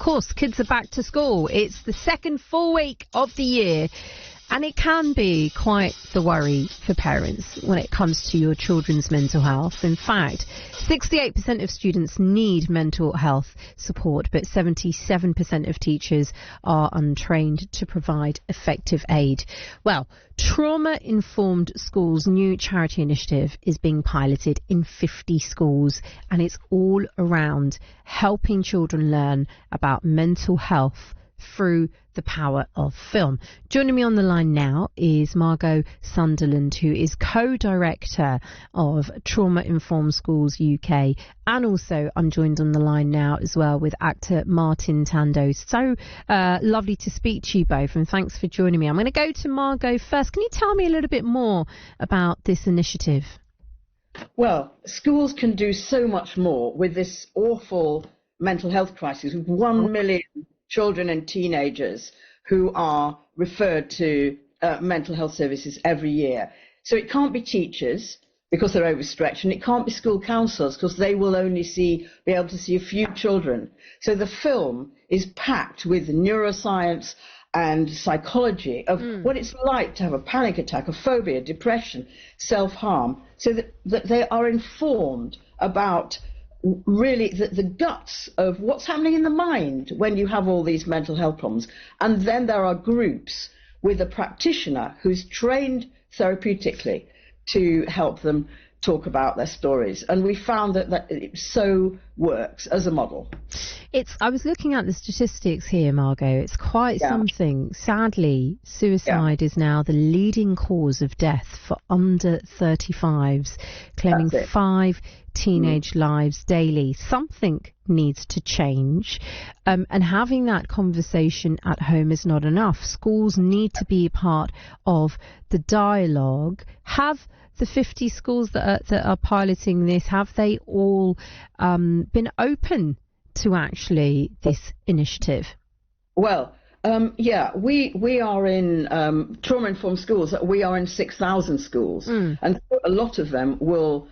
course, kids are back to school. It's the second full week of the year. And it can be quite the worry for parents when it comes to your children's mental health. In fact, 68% of students need mental health support, but 77% of teachers are untrained to provide effective aid. Well, Trauma-Informed Schools' new charity initiative is being piloted in 50 schools, and it's all around helping children learn about mental health through the power of film. Joining me on the line now is Margot Sunderland, who is co-director of Trauma-Informed Schools UK, and also I'm joined on the line now as well with actor Martin Tando. So lovely to speak to you both, and thanks for joining me. I'm going to go to Margot first. Can you tell me a little bit more about this initiative? Well, schools can do so much more with this awful mental health crisis, with 1 million children and teenagers who are referred to mental health services every year. So it can't be teachers because they're overstretched, and it can't be school counsellors because they will only be able to see a few children. So the film is packed with neuroscience and psychology of what it's like to have a panic attack, a phobia, depression, self-harm, so that they are informed about really the guts of what's happening in the mind when you have all these mental health problems. And then there are groups with a practitioner who's trained therapeutically to help them talk about their stories. And we found that it so works as a model. I was looking at the statistics here, Margot. It's quite something. Sadly, suicide is now the leading cause of death for under 35s, claiming 5 teenage lives daily. Something needs to change, and having that conversation at home is not enough. Schools need to be a part of the dialogue. Have the 50 schools that are piloting this, have they all been open to actually this initiative? Well, we are in trauma-informed schools. We are in 6,000 schools, and a lot of them will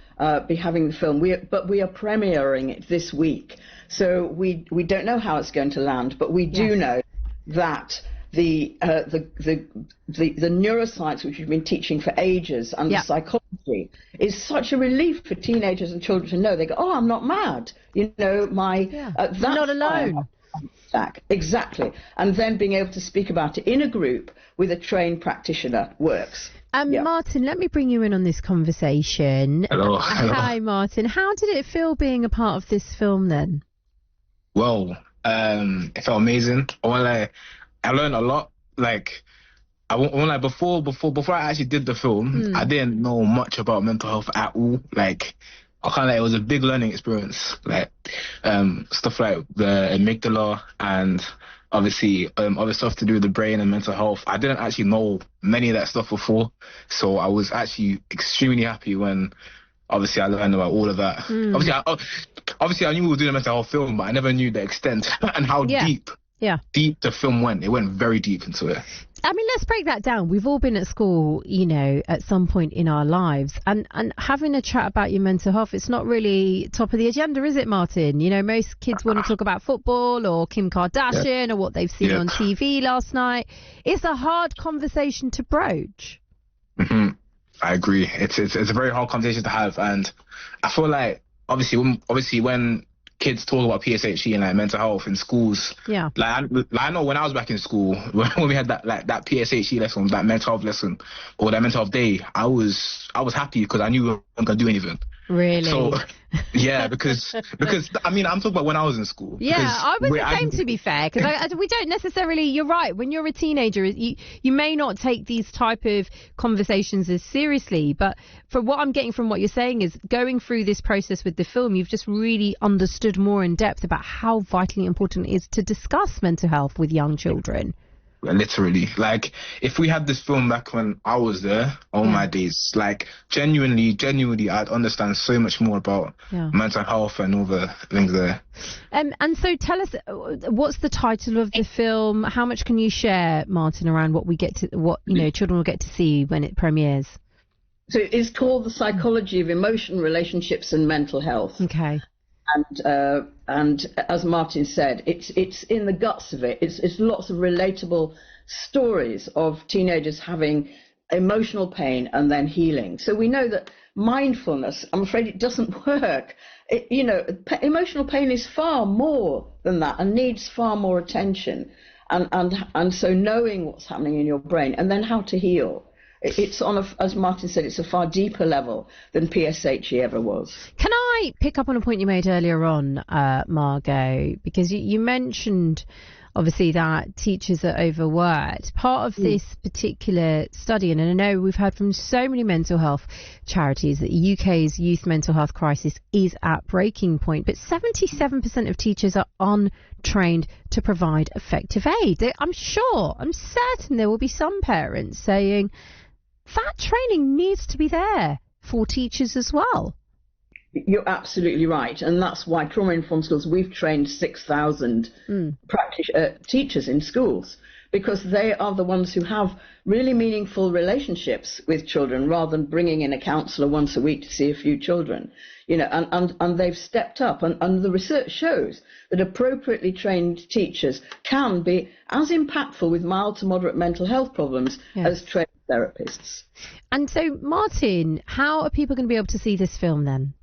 be having the film. But we are premiering it this week, so we don't know how it's going to land. But we do know that the neuroscience, which we've been teaching for ages, and the psychology is such a relief for teenagers and children to know. They go, "Oh, I'm not mad. I'm not alone." Exactly. And then being able to speak about it in a group with a trained practitioner works. Martin, let me bring you in on this conversation. Hello. Hi, Martin. How did it feel being a part of this film then? Well, it felt amazing. I learned a lot. Before I actually did the film, I didn't know much about mental health at all. It was a big learning experience. Stuff like the amygdala and obviously other stuff to do with the brain and mental health. I didn't actually know many of that stuff before, so I was actually extremely happy when obviously I learned about all of that. Obviously I knew we were doing a mental health film, but I never knew the extent and how deep the film went. It went very deep into it. I mean, let's break that down. We've all been at school, at some point in our lives, and having a chat about your mental health, it's not really top of the agenda, is it, Martin? Most kids want to talk about football or Kim Kardashian or what they've seen on TV last night. It's a hard conversation to broach. I agree. It's a very hard conversation to have, and I feel like obviously when kids talk about PSHE and mental health in schools. I know when I was back in school, when we had that PSHE lesson, that mental health lesson, or that mental health day, I was happy because I knew we weren't gonna do anything. Really? So because I mean, I'm talking about when I was in school. I was the same, to be fair, because we don't necessarily. You're right. When you're a teenager, you may not take these type of conversations as seriously. But for what I'm getting from what you're saying is going through this process with the film, you've just really understood more in depth about how vitally important it is to discuss mental health with young children. Literally, if we had this film back when I was there, my days, genuinely, I'd understand so much more about mental health and all the things there. And so tell us, what's the title of the film? How much can you share, Martin, around what children will get to see when it premieres? So it's called The Psychology of Emotion, Relationships and Mental Health. Okay. And as Martin said, it's in the guts of it. It's lots of relatable stories of teenagers having emotional pain and then healing. So we know that mindfulness, I'm afraid it doesn't work. Emotional pain is far more than that and needs far more attention. And so knowing what's happening in your brain and then how to heal. It's as Martin said, it's a far deeper level than PSHE ever was. Can I pick up on a point you made earlier on, Margot? Because you mentioned, obviously, that teachers are overworked. Part of this particular study, and I know we've heard from so many mental health charities that the UK's youth mental health crisis is at breaking point, but 77% of teachers are untrained to provide effective aid. I'm certain there will be some parents saying that training needs to be there for teachers as well. You're absolutely right. And that's why Trauma-Informed Schools, we've trained 6,000 teachers in schools, because they are the ones who have really meaningful relationships with children rather than bringing in a counsellor once a week to see a few children. And they've stepped up. And the research shows that appropriately trained teachers can be as impactful with mild to moderate mental health problems as trained therapists. And so, Martin, how are people going to be able to see this film then?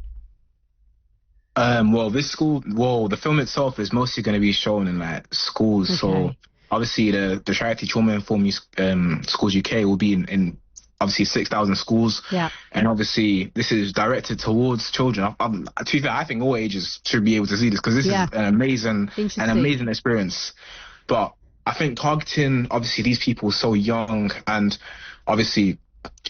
The film itself is mostly going to be shown in like schools. Okay. So obviously the charity Trauma-Informed Schools UK will be in obviously 6,000 schools. Yeah. And obviously this is directed towards children. To be fair, I think all ages should be able to see this because this is an amazing experience. But I think targeting obviously these people so young, and obviously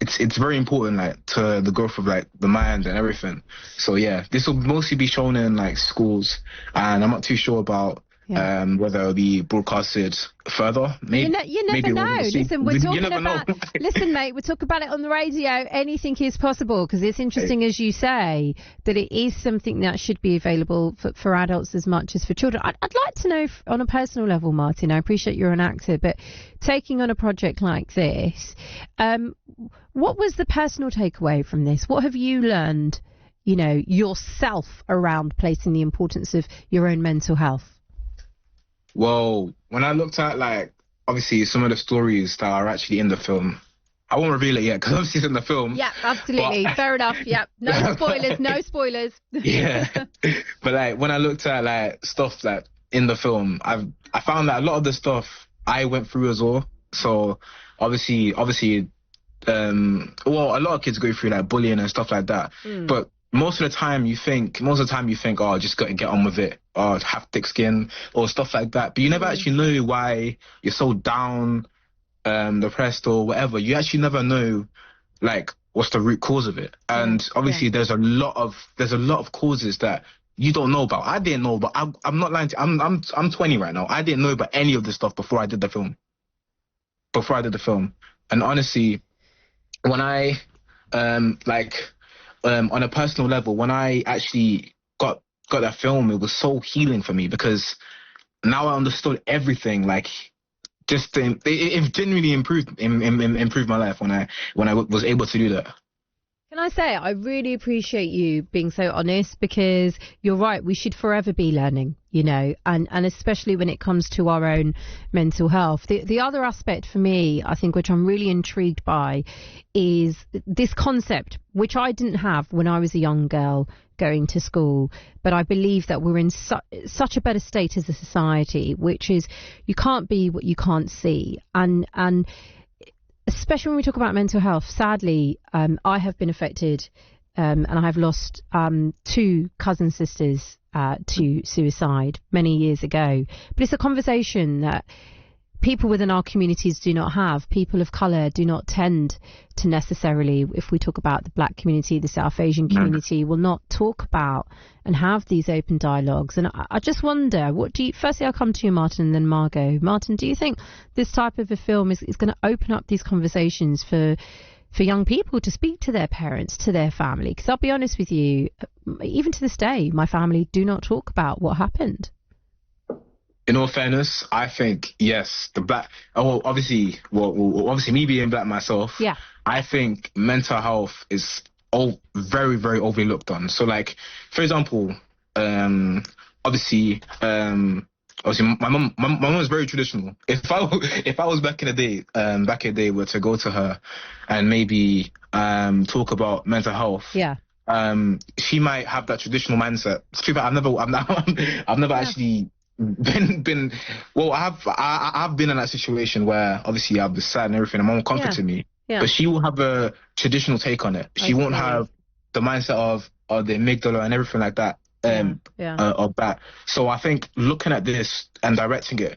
it's very important like to the growth of like the mind and everything. So yeah, this will mostly be shown in like schools, and I'm not too sure about whether it'll be broadcasted further. Maybe you never know. Listen, we're talking about listen, mate, we're talking about it on the radio. Anything is possible, because it's interesting, as you say, that it is something that should be available for adults as much as for children. I'd like to know on a personal level, Martin, I appreciate you're an actor, but taking on a project like this, what was the personal takeaway from this? What have you learned, yourself, around placing the importance of your own mental health? Well, when I looked at, like, obviously some of the stories that are actually in the film, I won't reveal it yet because obviously it's in the film. Yeah, absolutely. Fair enough. Yeah. No spoilers. No spoilers. Yeah. But, like, when I looked at, like, stuff that in the film, I found that a lot of the stuff I went through as well. So, obviously, a lot of kids go through, like, bullying and stuff like that. But most of the time you think, oh, just got to get on with it, or have thick skin, or stuff like that. But you never actually know why you're so down, depressed, or whatever. You actually never know, like, what's the root cause of it. And obviously, there's a lot of causes that you don't know about. I didn't know, but I'm not lying to you. I'm 20 right now. I didn't know about any of this stuff before I did the film. And honestly, when I on a personal level, when I actually got that film, it was so healing for me, because now I understood everything. Like, just it genuinely improved my life when I was able to do that. Can I say, I really appreciate you being so honest, because you're right, we should forever be learning, and especially when it comes to our own mental health. The other aspect for me, I think, which I'm really intrigued by, is this concept, which I didn't have when I was a young girl going to school, but I believe that we're in such a better state as a society, which is you can't be what you can't see. And especially when we talk about mental health, sadly, I have been affected, and I have lost 2 cousin sisters to suicide many years ago. But it's a conversation that people within our communities do not have. People of colour do not tend to necessarily, if we talk about the black community, the South Asian community, will not talk about and have these open dialogues. And I just wonder, firstly, I'll come to you, Martin, and then Margot. Martin, do you think this type of a film is going to open up these conversations for young people to speak to their parents, to their family? Because I'll be honest with you, even to this day, my family do not talk about what happened. In all fairness, I think, yes, obviously me being black myself, I think mental health is very, very overlooked on. So, like, for example, obviously, my mum was very traditional. If I was back in the day, were to go to her and maybe talk about mental health, she might have that traditional mindset. It's true that I've never actually been. Well, I've been in that situation where obviously I've been sad and everything, and mum comforted me, but she will have a traditional take on it. She won't have the mindset of the amygdala and everything like that. Of that. So I think looking at this and directing it,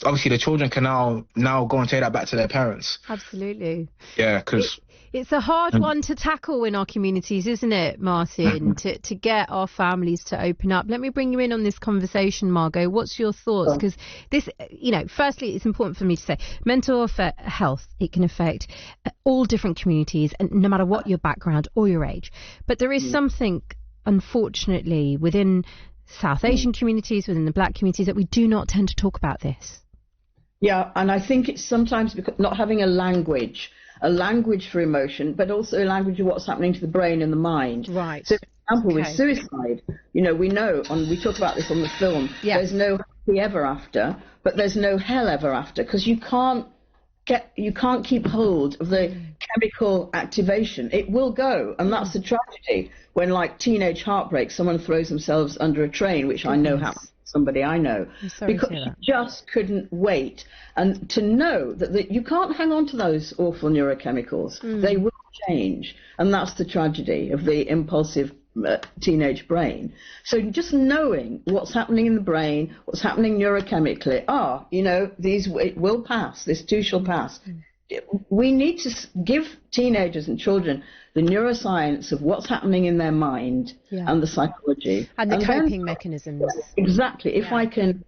obviously the children can now go and take that back to their parents. Absolutely. Yeah, because it's a hard one to tackle in our communities, isn't it, Martin? To get our families to open up. Let me bring you in on this conversation, Margot. What's your thoughts? Because this, firstly, it's important for me to say, mental health, it can affect all different communities, and no matter what your background or your age. But there is something, unfortunately, within South Asian communities, within the black communities, that we do not tend to talk about this. Yeah, and I think it's sometimes because not having a language for emotion, but also a language of what's happening to the brain and the mind. Right. So, for example, with suicide, we know, and we talk about this on the film, there's no happy ever after, but there's no hell ever after, because you can't keep hold of the chemical activation. It will go, and that's the tragedy. When, like teenage heartbreak, someone throws themselves under a train, which I know happened to somebody I know, because you just couldn't wait. And to know that you can't hang on to those awful neurochemicals. They will change, and that's the tragedy of the impulsive teenage brain. So just knowing what's happening in the brain, what's happening neurochemically, it will pass, this too shall pass. We need to give teenagers and children the neuroscience of what's happening in their mind and the psychology and the coping mechanisms. Exactly. If I can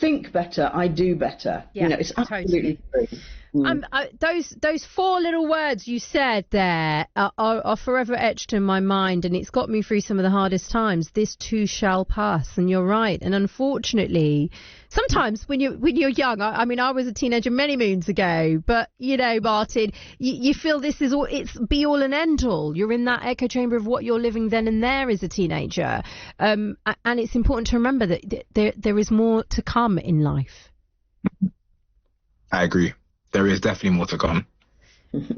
think better, I do better. It's absolutely true. Those four little words you said there are forever etched in my mind, and it's got me through some of the hardest times. This too shall pass, and you're right. And unfortunately, sometimes when you're young, I mean, I was a teenager many moons ago, but Martin, you feel this is it's be all and end all. You're in that echo chamber of what you're living then and there as a teenager, and it's important to remember that there is more to come in life. I agree. There is definitely more to come.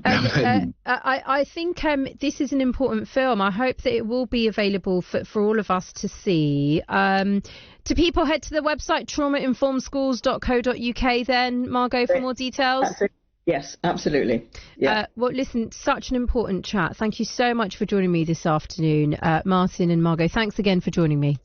I think this is an important film. I hope that it will be available for all of us to see. Do people head to the website traumainformedschools.co.uk then, Margot, for more details? Yes, absolutely. Yeah. Well, listen, such an important chat. Thank you so much for joining me this afternoon, Martin and Margot. Thanks again for joining me.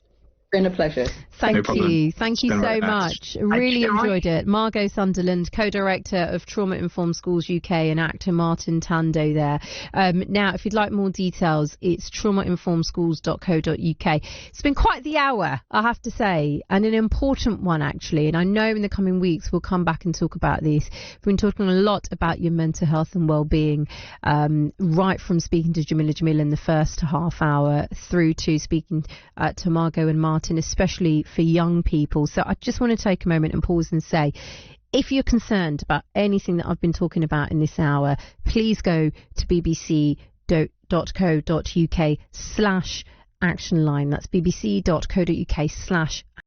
Been a pleasure. Thank you so much. Really enjoyed it. Margot Sunderland, co-director of Trauma Informed Schools UK, and actor Martin Tando there. Now, if you'd like more details, it's traumainformedschools.co.uk. It's been quite the hour, I have to say, and an important one actually. And I know in the coming weeks we'll come back and talk about this. We've been talking a lot about your mental health and well-being, right from speaking to Jamila in the first half hour through to speaking to Margot and Martin, especially for young people. So I just want to take a moment and pause and say, if you're concerned about anything that I've been talking about in this hour, please go to bbc.co.uk/action line. That's bbc.co.uk/